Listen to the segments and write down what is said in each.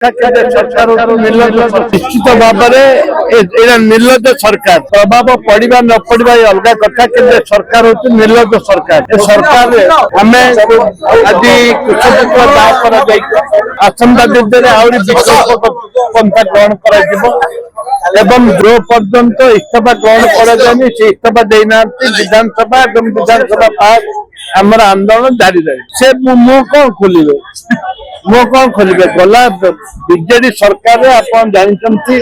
सरकार निश्चित भाव में निर्लज सरकार प्रभाव पड़ा न पड़ा ये अलग कथा कि सरकार हूँ निर्लज सरकार सरकार आम आज कृषक आसंता दिन आहरी विकल्प पंथा ग्रहण कर जो पर्यंत इस्तीफा ग्रहण कर इस्तीफा देना विधानसभा और विधानसभा पास आमर आंदोलन जारी रहे से मुह कौन खोलिए मुह कौन खोलिए गला बीजेडी सरकार आप जानते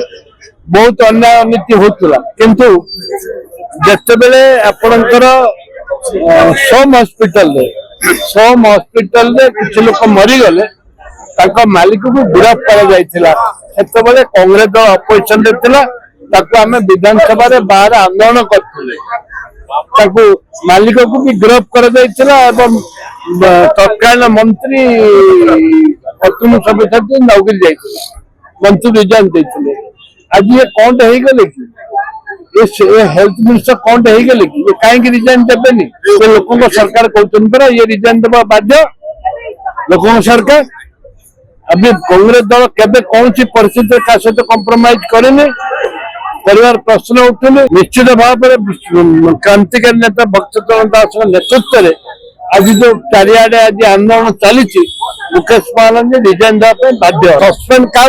बहुत अन्याय अनीति होता किंतु जिते आपणकर सोम हॉस्पिटल किसी लोग मरीगले मालिक को गिरफ्त कर कांग्रेस दल अपोजिशन आम विधानसभा बाहर आंदोलन कर मालिक को भी गिरफ्त कर तत्कालीन मंत्री प्रद्युम्न सबसाची नौकरी जाइए मंत्री रिजाइन देते आज ये कौन होगले कि हेल्थ मिनिस्टर कौन होगले कि कहीं रिजाइन देवेनि लोक सरकार कहते ये रिजाइन देवा बाध्य लोक सरकार अभी कांग्रेस दल केबे कौन सी परिस्थिति का सहित कंप्रोमाइज करेनि परिवार प्रश्न उठुनि निश्चित भाव में क्रांतिकारी नेता भक्तचरण दास नेतृत्व में आज जो चारिआडे आज आंदोलन चली मुकेश महालन रिजाइन देवाई बाध्य सस्पेंड क्या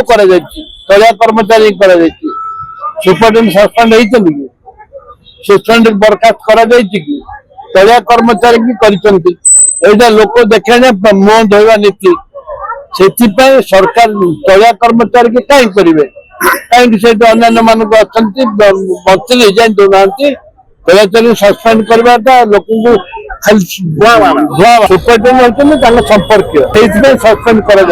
तलिया कर्मचारी सुपरिटेडेंट सस्पेंड होती सस्पेंड बर्खास्त कर तलिया कर्मचारी भी लोक देखा मुह धोवा नीति से सरकार तलिया कर्मचारी की कहीं करेंगे कहीं से अन्य मानक अच्छा मंत्री रिजाइन दौना तलिया सस्पेंड करवाटा लोक खाली सुपरिटेडेंट होती संपर्क सस्पेंड कर